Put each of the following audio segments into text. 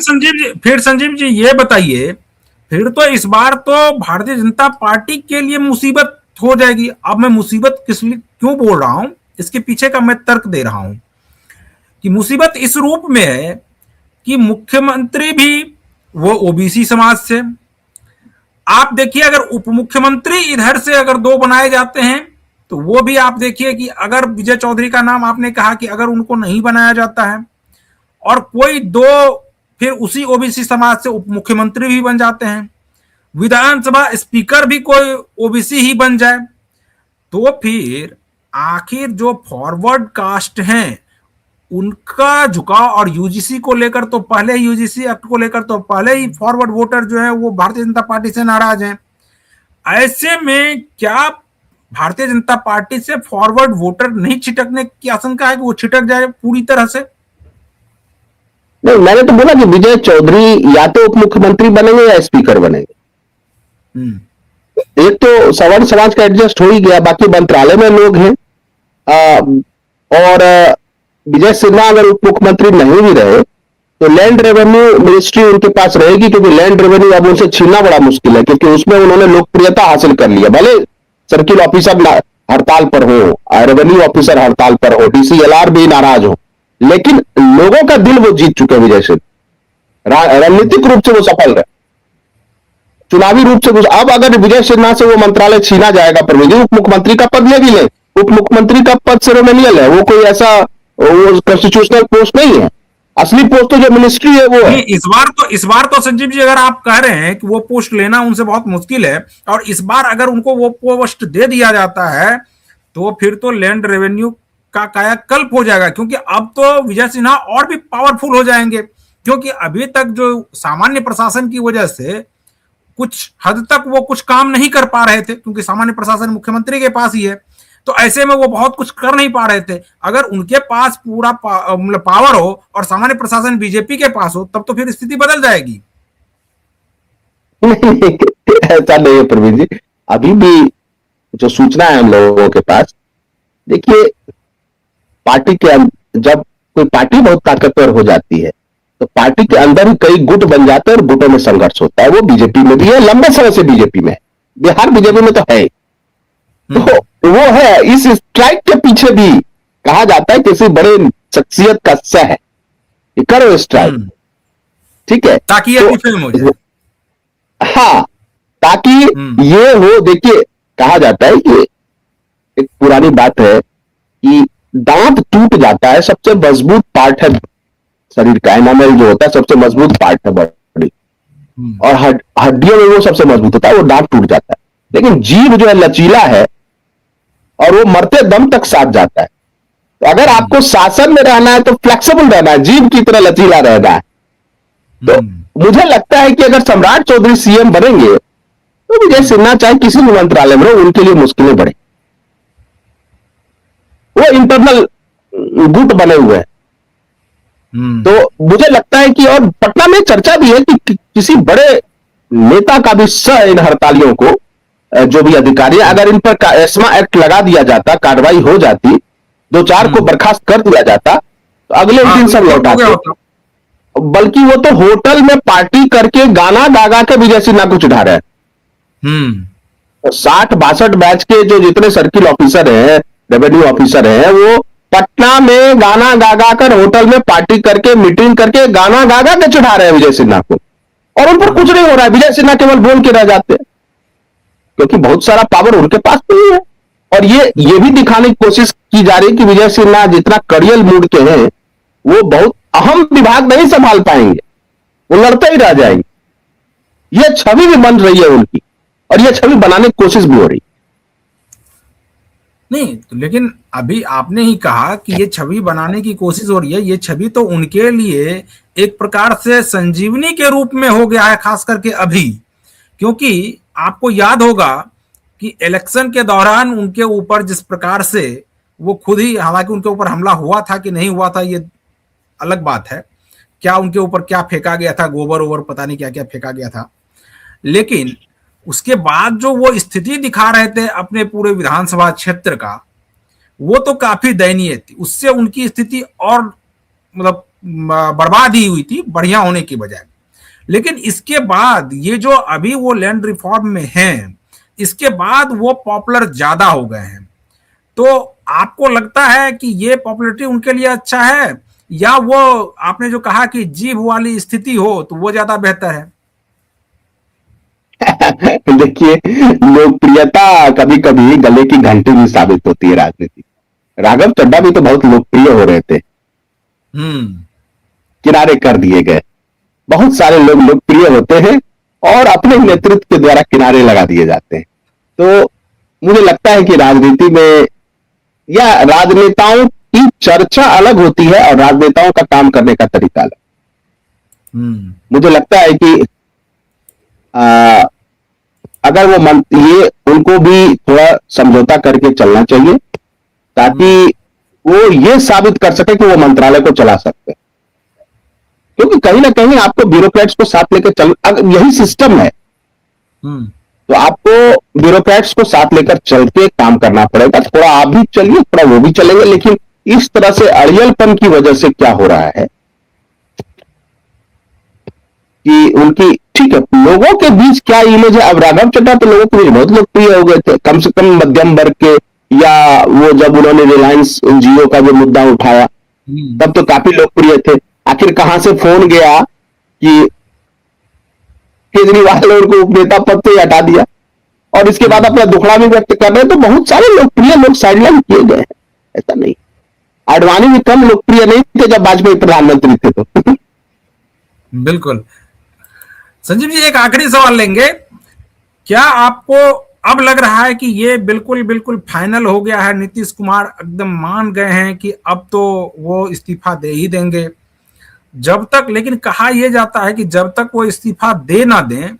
फिर संजीव जी ये बताइए, फिर तो इस बार तो भारतीय जनता पार्टी के लिए मुसीबत हो जाएगी। अब मैं मुसीबत किस लिए क्यों बोल रहा हूं, इसके पीछे का मैं तर्क दे रहा हूं कि मुसीबत इस रूप में है कि मुख्यमंत्री भी वो ओबीसी समाज से, आप देखिए अगर उप मुख्यमंत्री इधर से अगर दो बनाए जाते हैं तो वो भी आप देखिए कि अगर विजय चौधरी का नाम आपने कहा कि अगर उनको नहीं बनाया जाता है और कोई दो फिर उसी ओबीसी समाज से उप मुख्यमंत्री भी बन जाते हैं, विधानसभा स्पीकर भी कोई ओबीसी ही बन जाए, तो फिर आखिर जो फॉरवर्ड कास्ट हैं उनका झुकाव, और यूजीसी को लेकर तो पहले ही, यूजीसी एक्ट को लेकर तो पहले ही फॉरवर्ड वोटर जो है वो भारतीय जनता पार्टी से नाराज हैं। ऐसे में क्या भारतीय जनता पार्टी से फॉरवर्ड वोटर नहीं छिटकने की आशंका है कि वो छिटक जाए पूरी तरह से? नहीं, मैंने तो बोला कि विजय चौधरी या तो उप मुख्यमंत्री बनेंगे या स्पीकर बनेंगे। एक तो सवर्ण समाज का एडजस्ट हो ही गया, बाकी मंत्रालय में लोग हैं। और विजय सिन्हा अगर उप मुख्यमंत्री नहीं भी रहे तो लैंड रेवेन्यू मिनिस्ट्री उनके पास रहेगी, क्योंकि लैंड रेवेन्यू अब उनसे छीनना बड़ा मुश्किल है, क्योंकि उसमें उन्होंने लोकप्रियता हासिल कर लिया। भले सर्किल ऑफिसर हड़ताल पर हो, रेवेन्यू ऑफिसर हड़ताल पर हो, डीसीएलआर भी नाराज हो, लेकिन लोगों का दिल वो जीत चुके हैं विजय सिन्हा। रणनीतिक रूप से वो सफल रहे, चुनावी रूप से। अब अगर विजय सिन्हा से वो मंत्रालय छीना जाएगा, प्रविधि उप मुख्यमंत्री का पद ले भी ले, उप मुख्यमंत्री का पद सेरेमोनियल है, वो कोई ऐसा वो कॉन्स्टिट्यूशनल पोस्ट नहीं है। असली पोस्ट तो जो मिनिस्ट्री है वो है। इस बार तो संजीव जी अगर आप कह रहे हैं कि वो पोस्ट लेना उनसे बहुत मुश्किल है, और इस बार अगर उनको वो पोस्ट दे दिया जाता है तो फिर तो लैंड रेवेन्यू का कायाकल्प हो जाएगा, क्योंकि अब तो विजय सिन्हा और भी पावरफुल हो जाएंगे। क्योंकि अभी तक जो सामान्य प्रशासन की वजह से कुछ हद तक वो कुछ काम नहीं कर पा रहे थे, क्योंकि सामान्य प्रशासन मुख्यमंत्री के पास ही है, तो ऐसे में वो बहुत कुछ कर नहीं पा रहे थे। अगर उनके पास पूरा पावर हो और सामान्य प्रशासन बीजेपी के पास हो, तब तो फिर स्थिति बदल जाएगी। ऐसा नहीं है प्रवीण जी, अभी भी जो सूचना है हम लोगों के पास, देखिए पार्टी के जब कोई पार्टी बहुत ताकतवर हो जाती है तो पार्टी के अंदर ही कई गुट बन जाते हैं और गुटों में संघर्ष होता है। वो बीजेपी में भी है, लंबे समय से बीजेपी में है, बिहार बीजेपी में तो है। तो वो है, इस स्ट्राइक के पीछे भी कहा जाता है किसी बड़े शख्सियत का सह है, करो स्ट्राइक, ठीक है, ताकि ये फिल्म हो जाए। हाँ, ताकि ये हो। देखिए कहा जाता है कि एक पुरानी बात है कि दांत टूट जाता है, सबसे मजबूत पार्ट है शरीर का, एनामेल जो होता है सबसे मजबूत पार्ट है बॉडी, और हड्डियों में वो सबसे मजबूत होता है, वो दांत टूट जाता है। लेकिन जीभ जो है लचीला है और वो मरते दम तक साथ जाता है। तो अगर आपको शासन में रहना है तो फ्लेक्सिबल रहना है, जीभ की तरह लचीला रहना है। तो मुझे लगता है कि अगर सम्राट चौधरी सीएम बनेंगे तो विजय सिन्हा चाहे किसी भी मंत्रालय में हो, उनके लिए मुश्किलें बढ़े। वो इंटरनल गुट बने हुए हैं। तो मुझे लगता है कि, और पटना में चर्चा भी है कि किसी बड़े नेता का भी सह इन हड़तालियों को, जो भी अधिकारी, अगर इन पर एस्मा एक्ट लगा दिया जाता, कार्रवाई हो जाती, 2-4 को बर्खास्त कर दिया जाता, तो अगले दिन सब लौटाते। बल्कि वो तो होटल में पार्टी करके गाना गा के विजय सिन्हा को चढ़ा रहे हैं। 60-62 बैच के जो जितने सर्किल ऑफिसर हैं, रेवेन्यू ऑफिसर हैं, वो पटना में गाना गा कर होटल में पार्टी करके, मीटिंग करके, गाना गा के चढ़ा रहे हैं विजय सिन्हा को, और उन पर कुछ नहीं हो रहा है। विजय सिन्हा केवल बोल के रह जाते हैं, क्योंकि बहुत सारा पावर उनके पास नहीं है। और ये भी दिखाने की कोशिश की जा रही है कि विजय सिन्हा जितना कड़ियल मूड के हैं, वो बहुत अहम विभाग नहीं संभाल पाएंगे, वो लड़ते ही रह जाएंगे। ये छवि भी बन रही है उनकी, और ये छवि बनाने की कोशिश भी हो रही नहीं तो, लेकिन अभी आपने ही कहा कि ये छवि बनाने की कोशिश हो रही है। ये छवि तो उनके लिए एक प्रकार से संजीवनी के रूप में हो गया है, खास करके अभी, क्योंकि आपको याद होगा कि इलेक्शन के दौरान उनके ऊपर जिस प्रकार से वो खुद ही, हालांकि उनके ऊपर हमला हुआ था कि नहीं हुआ था ये अलग बात है, क्या उनके ऊपर क्या फेंका गया था, गोबर ओबर पता नहीं क्या क्या फेंका गया था, लेकिन उसके बाद जो वो स्थिति दिखा रहे थे अपने पूरे विधानसभा क्षेत्र का, वो तो काफी दयनीय थी। उससे उनकी स्थिति और मतलब बर्बाद ही हुई थी बढ़िया होने की बजाय। लेकिन इसके बाद ये जो अभी वो लैंड रिफॉर्म में हैं, इसके बाद वो पॉपुलर ज्यादा हो गए हैं। तो आपको लगता है कि ये पॉपुलैरिटी उनके लिए अच्छा है, या वो आपने जो कहा कि जीभ वाली स्थिति हो तो वो ज्यादा बेहतर है? देखिए, लोकप्रियता कभी कभी गले की घंटी भी साबित होती है राजनीति। राघव चड्ढा भी तो बहुत लोकप्रिय हो रहे थे, किनारे कर दिए गए। बहुत सारे लोग लोकप्रिय होते हैं और अपने नेतृत्व के द्वारा किनारे लगा दिए जाते हैं। तो मुझे लगता है कि राजनीति में या राजनेताओं की चर्चा अलग होती है और राजनेताओं का काम करने का तरीका अलग। मुझे लगता है कि अगर ये उनको भी थोड़ा समझौता करके चलना चाहिए, ताकि वो ये साबित कर सके कि वो मंत्रालय को चला सकते हैं। क्योंकि कहीं ना कहीं आपको ब्यूरोक्रेट्स को साथ लेकर चल, यही सिस्टम है, तो आपको ब्यूरोक्रेट्स को साथ लेकर चल के काम करना पड़ेगा। थोड़ा आप भी चलिए, थोड़ा वो भी चलेंगे, लेकिन इस तरह से अड़ियलपन की वजह से क्या हो रहा है कि उनकी, ठीक है, लोगों के बीच क्या इमेज है। अब राघव चड्ढा तो लोगों के बीच बहुत लोकप्रिय हो गए थे, कम से कम मध्यम वर्ग के, या वो जब उन्होंने रिलायंस जियो का जो मुद्दा उठाया तब तो काफी लोकप्रिय थे। आखिर कहां से फोन गया कि केजरीवाल ने उनको उपनेता पद से हटा दिया, और इसके बाद अपना दुखड़ा भी व्यक्त कर रहे हैं। तो बहुत सारे लोकप्रिय लोग साइडलाइन किए गए हैं, ऐसा नहीं। आडवाणी भी कम लोकप्रिय नहीं थे जब वाजपेयी प्रधानमंत्री थे। तो बिल्कुल। संजीव जी, एक आखिरी सवाल लेंगे। क्या आपको अब लग रहा है कि ये बिल्कुल बिल्कुल फाइनल हो गया है, नीतीश कुमार एकदम मान गए हैं कि अब तो वो इस्तीफा दे ही देंगे? जब तक, लेकिन कहा यह जाता है कि जब तक वो इस्तीफा दे ना दें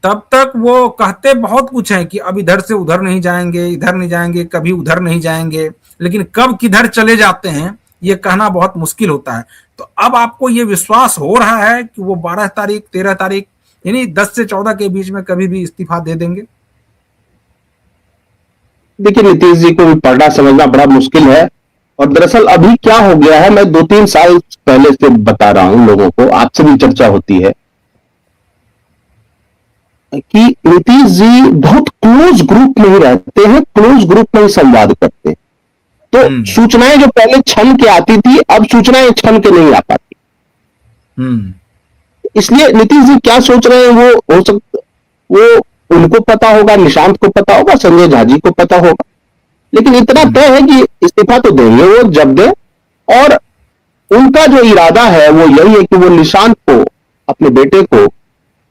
तब तक वो कहते बहुत कुछ है कि अब इधर से उधर नहीं जाएंगे, इधर नहीं जाएंगे, कभी उधर नहीं जाएंगे, लेकिन कब किधर चले जाते हैं ये कहना बहुत मुश्किल होता है। तो अब आपको ये विश्वास हो रहा है कि वो 12 तारीख 13 तारीख यानी 10 से 14 के बीच में कभी भी इस्तीफा दे देंगे? देखिए, नीतीश जी को भी पढ़ना समझना बड़ा मुश्किल है। और दरअसल अभी क्या हो गया है, मैं 2-3 साल पहले से बता रहा हूं लोगों को, आपसे भी चर्चा होती है कि नीतीश जी बहुत क्लोज ग्रुप में ही रहते हैं, क्लोज ग्रुप में ही संवाद करते हैं। तो सूचनाएं जो पहले छन के आती थी, अब सूचनाएं छन के नहीं आ पाती। इसलिए नीतीश जी क्या सोच रहे हैं वो हो सकता, वो उनको पता होगा, निशांत को पता होगा, संजय झा जी को पता होगा। लेकिन इतना तय है कि इस्तीफा तो देंगे वो जब दे, और उनका जो इरादा है वो यही है कि वो निशांत को, अपने बेटे को,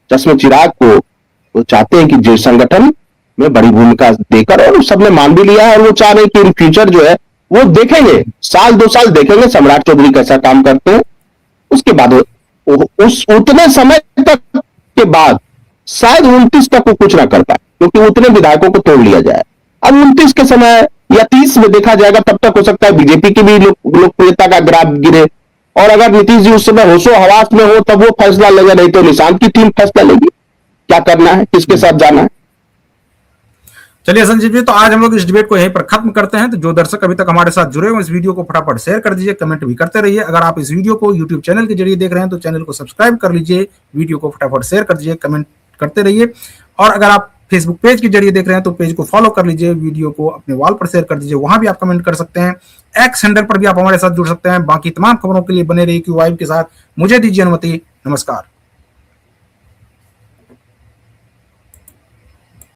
चश्मे चिराग को, वो चाहते हैं कि जो संगठन में बड़ी भूमिका देकर, और सबने मान भी लिया है, और वो चाह रहे हैं कि इन फ्यूचर जो है वो देखेंगे, 1-2 साल देखेंगे सम्राट चौधरी कैसा काम करते हैं। उसके बाद उस उतने समय तक के बाद शायद 29 तक वो कुछ ना कर पाए, क्योंकि उतने विधायकों को तोड़ लिया जाए। अब 29 के समय या 30 में देखा जाएगा, तब तक हो सकता है बीजेपी की भी लोकप्रियता का ग्राफ गिरे, और अगर नीतीश जी उस समय होशो हवास में हो तब वो फैसला लेगा, नहीं तो निशांत की टीम फैसला लेगी क्या करना है, किसके साथ जाना है। चलिए संजीव जी, तो आज हम लोग इस डिबेट को यहीं पर खत्म करते हैं। तो जो दर्शक अभी तक हमारे साथ जुड़े हुए इस वीडियो को फटाफट शेयर कर दीजिए, कमेंट भी करते रहिए। अगर आप इस वीडियो को यूट्यूब चैनल के जरिए देख रहे हैं तो चैनल को सब्सक्राइब कर लीजिए, वीडियो को फटाफट शेयर कर दीजिए, कमेंट करते रहिए। और अगर आप फेसबुक पेज के जरिए देख रहे हैं तो पेज को फॉलो कर लीजिए, वीडियो को अपने वॉल पर शेयर कर दीजिए, वहां भी आप कमेंट कर सकते हैं। एक्स हैंडल पर भी आप हमारे साथ जुड़ सकते हैं। बाकी तमाम खबरों के लिए बने रहिए क्यू वाइब के साथ। मुझे दीजिए अनुमति। नमस्कार।